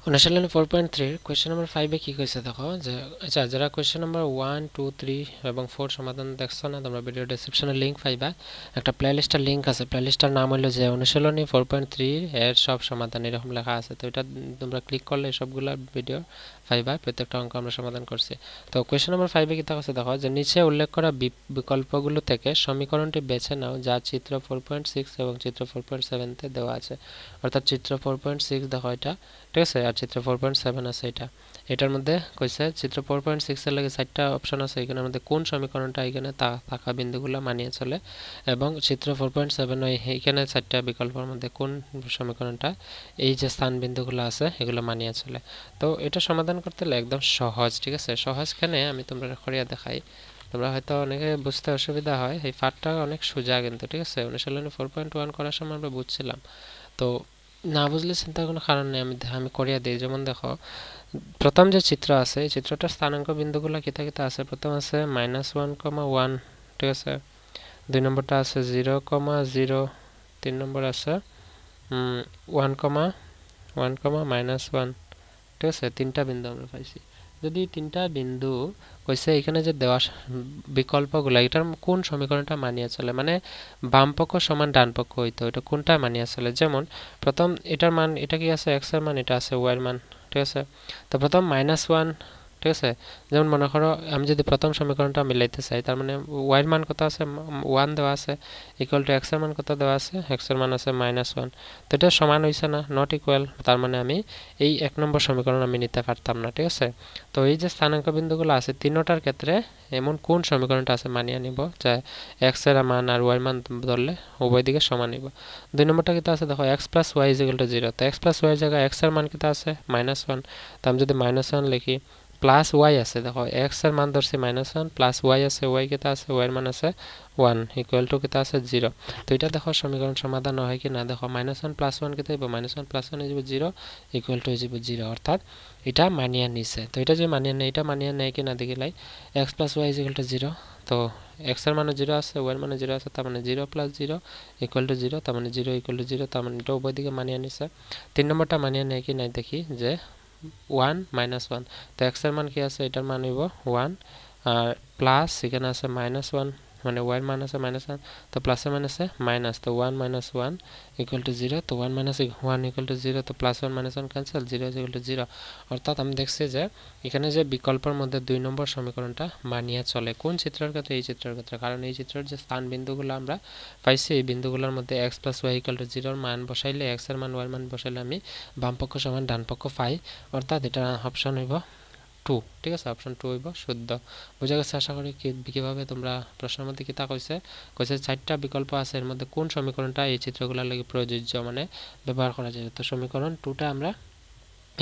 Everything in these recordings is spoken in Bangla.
অনুশীলনী 4.3 কোয়েশ্চেন নাম্বার 5 এ কি কইছে দেখো যে আচ্ছা যারা কোয়েশ্চেন নাম্বার 1 2 3 এবং 4 সমাধান দেখছো না তোমরা ভিডিও ডেসক্রিপশনে লিংক পাইবা একটা প্লেলিস্টের লিংক আছে প্লেলিস্টের নাম হলো যে অনুশীলনী 4.3 এর সব সমাধান এরকম লেখা আছে তো এটা তোমরা ক্লিক করলে সবগুলা ভিডিও পাইবা প্রত্যেকটা অঙ্ক আমরা সমাধান করছি তো কোয়েশ্চেন নাম্বার 5 এ কি আছে দেখো যে নিচে উল্লেখ করা বিকল্পগুলো থেকে সমীকরণটি বেছে নাও যা চিত্র 4.6 এবং চিত্র 4.7 তে দেওয়া আছে অর্থাৎ চিত্র 4.6 দেখো এটা ঠিক আছে আর চিত্র 4.7 আছে এটার মধ্যে কইছে চিত্র 4.6 এর লাগে চারটা অপশন আছে এখানের মধ্যে কোন সমীকরণটা এখানে থাকা বিন্দুগুলো মানিয়ে চলে এবং চিত্র 4.7 এখানে চারটা বিকল্পের মধ্যে কোন সমীকরণটা এই যে স্থান বিন্দুগুলো আছে এগুলো মানিয়ে চলে তো এটা সমাধান করতে হলে একদম সহজ ঠিক আছে সহজ কেন আমি তোমরা করিয়া দেখাই তোমরা হয়তো অনেকে বুঝতে অসুবিধা হয় এই পার্টটা অনেক সোজা কিন্তু ঠিক আছে অনুশীলনী 4.1 করার সময় আমরা বুঝছিলাম তো না বুঝলে চিন্তার কোনো কারণ নেই আমি করিয়া দিই যেমন দেখো প্রথম যে চিত্র আছে এই চিত্রটার স্থানাঙ্ক বিন্দুগুলো কিতা কিতা আছে প্রথম আছে -1,1 ঠিক আছে দুই নম্বরটা আছে 0,0 তিন নম্বর আছে 1,1,-1 ঠিক আছে তিনটা বিন্দু আমরা পাইছি যদি তিনটা বিন্দু কইছে এখানে যে দেওয়া বিকল্পগুলো এটার কোন সমীকরণটা মানিয়ে চলে মানে বাম পক্ষ সমান ডান পক্ষ হইতো এটা কোনটা মানিয়ে চলে যেমন প্রথম এটার মান এটা কি আছে x এর মান এটা আছে y এর মান ঠিক আছে তো প্রথম -1 ঠিক আছে যেমন মনে করো আমি যদি প্রথম সমীকরণটা মিলাইতে চাই তার মানে y এর মান কত আছে 1 দেওয়া আছে ইকুয়াল টু x এর মান কত দেওয়া আছে x এর মান আছে -1 তো এটা সমান হইছে না নট ইকুয়াল তার মানে আমি এই এক নম্বর সমীকরণ আমি নিতে পারতাম না ঠিক আছে তো এই যে স্থানাঙ্ক বিন্দুগুলো আছে তিনটার ক্ষেত্রে এমন কোন সমীকরণটা আছে মানিয়ে নিব যে x এর মান আর y এর মান ধরলে উভয় দিকে সমান নিব দুই নম্বরটা কিটা আছে দেখো x + y = 0 তো x + y এর জায়গায় x এর মান কিটা আছে -1 তো আমি যদি -1 লিখি প্লাস y আছে দেখো x এর মান ধরছি -1 প্লাস y আছে y কিটা আছে y এর মান আছে 1 ইকুয়াল টু কিটা আছে 0 তো এটা দেখো সমীকরণ সমাধান হয় কি না দেখো -1 + 1 কিটা হবে -1 + 1 = 0 ইকুয়াল টু 0 অর্থাৎ এটা মানিয়ে নিছে তো এটা যে মানিয়ে নেয় এটা মানিয়ে নেয় কি না দেখিলাই x + y = 0 তো x এর মান 0 আছে y এর মান 0 আছে তার মানে 0 + 0 = 0 তার মানে 0 = 0 তার মানে এটা উভয় দিকে মানিয়ে নিছে তিন নম্বরটা মানিয়ে নেয় কি না দেখি যে 1 -1 তো x এর মান কি আছে এটার মান হইব 1 আর প্লাস এখানে আছে -1 মানে y এর মান আছে -1 তো প্লাস এর মান আছে মাইনাস তো 1 - 1 = 0 তো 1 - 1 = 0 তো +1 - 1 ক্যান্সেল 0 = 0 অর্থাৎ আমি দেখছি যে এখানে যে বিকল্পের মধ্যে দুই নম্বর সমীকরণটা মানিয়ে চলে কোন চিত্রের ক্ষেত্রে এই চিত্রের ক্ষেত্রে কারণ এই চিত্রের যে স্থান বিন্দুগুলো আমরা পাইছি এই বিন্দুগুলোর মধ্যে x + y = 0 এর মান বসাইলে x এর মান y এর মান বসাইলে আমি বাম পক্ষ সমান ডান পক্ষ পাই অর্থাৎ এটা অপশন হইব 2 ঠিক আছে অপশন 2 হইব শুদ্ধ বুঝা গেছে আশা করি কিভাবে তোমরা প্রশ্নের মধ্যে কি তা কইছে চারটা বিকল্প আছে এর মধ্যে কোন সমীকরণটা এই চিত্রগুলোর লাগি প্রযোজ্য মানে ব্যবহার করা যায় তো সমীকরণ 2টা আমরা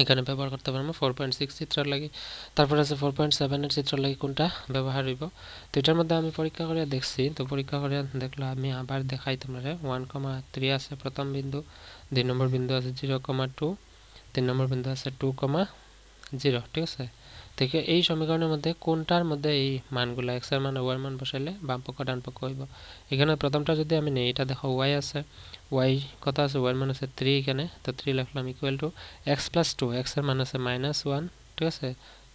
এখানে ব্যবহার করতে পারবো 4.6 চিত্রের লাগি তারপর আছে 4.7 এর চিত্রের লাগি কোনটা ব্যবহার হইব তো এটার মধ্যে আমি পরীক্ষা করে দেখছি তো পরীক্ষা করে দেখলে আমি আবার দেখাই তোমারে 1,3 আছে প্রথম বিন্দু দুই নম্বর বিন্দু আছে 0,2 তিন নম্বর বিন্দু আছে 2,0 ঠিক আছে থেকে এই সমীকরণের মধ্যে কোনটার মধ্যে এই মানগুলো x এর মান y এর মান বসাইলে বাম পক্ষ ডান পক্ষ হইব এখানে প্রথমটা যদি আমি নেই এটা দেখো y আছে y কত আছে y এর মান আছে 3 এখানে তো 3 লিখলাম ইকুয়াল টু x + 2 x এর মান আছে -1 ঠিক আছে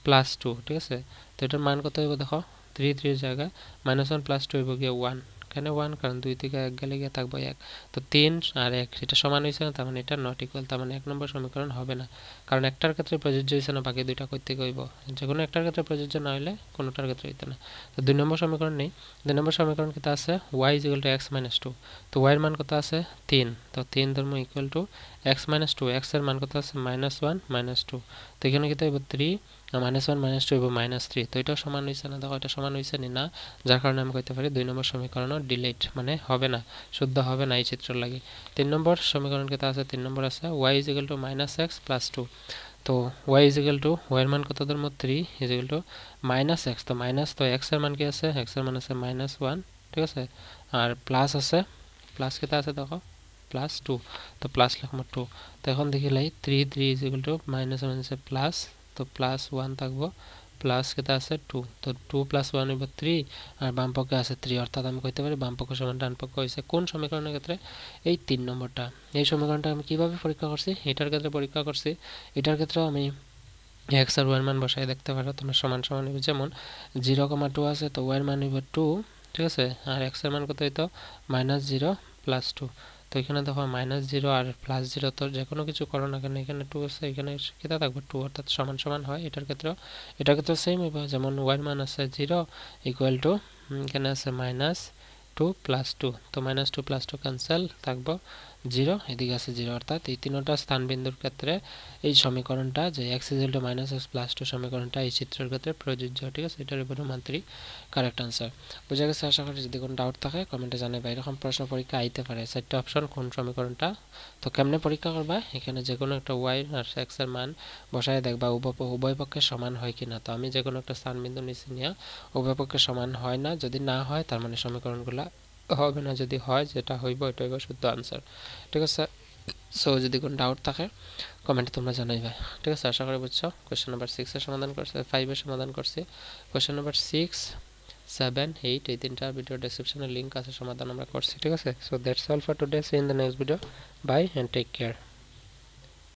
+2 ঠিক আছে তো এটার মান কত হইব দেখো 3 3 এর জায়গায় -1 + 2 হইব কি 1 কেন 1 কারণ 2 থেকে 1 গেলে গিয়ে থাকবে 1 তো 3 আর 1 এটা সমান হইছে না তার মানে এটা নট ইকুয়াল তার মানে এক নম্বর সমীকরণ হবে না কারণ একটার ক্ষেত্রে প্রযোজ্য হইছে না বাকি দুইটা কই থেকে হইব যে কোনো একটার ক্ষেত্রে প্রযোজ্য না হলে কোনোটার ক্ষেত্রে হইতো না তো দুই নম্বর সমীকরণ নেই দুই নম্বর সমীকরণ কিটা আছে y = x - 2 তো y এর মান কত আছে 3 তো 3 ধর্ম ইকুয়াল টু x - 2 x এর মান কত আছে -1 - 2 তো এখানে কিটা হইব 3 -1 - 2 হইব -3 তো এটা সমান হইছে না দেখো এটা সমান হইছে না যার কারণে আমি কইতে পারি দুই নম্বর সমীকরণও ডিলিট মানে হবে না শুদ্ধ হবে না এই চিত্র লাগি তিন নম্বর সমীকরণ কিটা আছে তিন নম্বর আছে y = -x + 2 তো y y এর মান কত ধরমু 3 -x তো মাইনাস তো x এর মান কি আছে x এর মান আছে -1 ঠিক আছে আর প্লাস আছে প্লাস কিটা আছে দেখো +2 তো প্লাস লিখমু 2 তো এখন দেখিলাই 3 3 -1 প্লাস তো +1 থাকবো প্লাস কেটা আছে 2 তো 2 প্লাস 1 হইব 3 আর বাম পক্ষে আছে 3 অর্থাৎ আমি কইতে পারি বাম পক্ষ সমান ডান পক্ষ হইছে কোন সমীকরণের ক্ষেত্রে এই 3 নম্বরটা এই সমীকরণটা আমি কিভাবে পরীক্ষা করছি এটার ক্ষেত্রে পরীক্ষা করছি এটার ক্ষেত্রে আমি x আর y এর মান বসাই দেখতে পারো তোমরা সমান সমান হবে যেমন 0,2 আছে তো y এর মান হইব 2 ঠিক আছে আর x এর মান কত হইতো -0 প্লাস 2 তো এখানে দেখো -0 আর +0 তো যে কোনো কিছু করো না কেন এখানে 2 আছে এখানে কিটা থাকবে 2 অর্থাৎ সমান সমান হয় এটার ক্ষেত্রে সেম হইব যেমন y এর মান আছে 0 ইকুয়াল টু এখানে আছে -2 প্লাস 2 তো -2 প্লাস 2 ক্যান্সেল থাকবো 0 এদিকে আছে 0 অর্থাৎ এই তিনটা স্থান বিন্দুর ক্ষেত্রে এই সমীকরণটা যে x - x + 2 সমীকরণটা এই চিত্রের ক্ষেত্রে প্রযোজ্য ঠিক আছে এটার উপর মাত্রই কারেক্ট आंसर বুঝা গেছে আশা করি যদি কোনো ডাউট থাকে কমেন্টে জানাবে এরকম প্রশ্ন পরীক্ষা আইতে পারে চারটি অপশন কোন সমীকরণটা তো কেমনে পরীক্ষা করবা এখানে যে কোনো একটা y আর x এর মান বসায় দেখবা উভয় পক্ষে সমান হয় কিনা তো আমি যে কোনো একটা স্থান বিন্দু নিচে নিয়া উভয় পক্ষে সমান হয় না যদি না হয় তার মানে সমীকরণগুলো হবে না যদি হয় যেটা হইব এটা হইব শুদ্ধ आंसर ঠিক আছে সো যদি কোনো ডাউট থাকে কমেন্টে তোমরা জানাইবা ঠিক আছে আশা করি বুঝছো কোশ্চেন নাম্বার 6 এর সমাধান করছে 5 এর সমাধান করছি কোশ্চেন নাম্বার 6 7 8 এই তিনটা ভিডিও ডেসক্রিপশনে লিংক আছে সমাধান আমরা করছি ঠিক আছে so that's all for today see in the next video bye and take care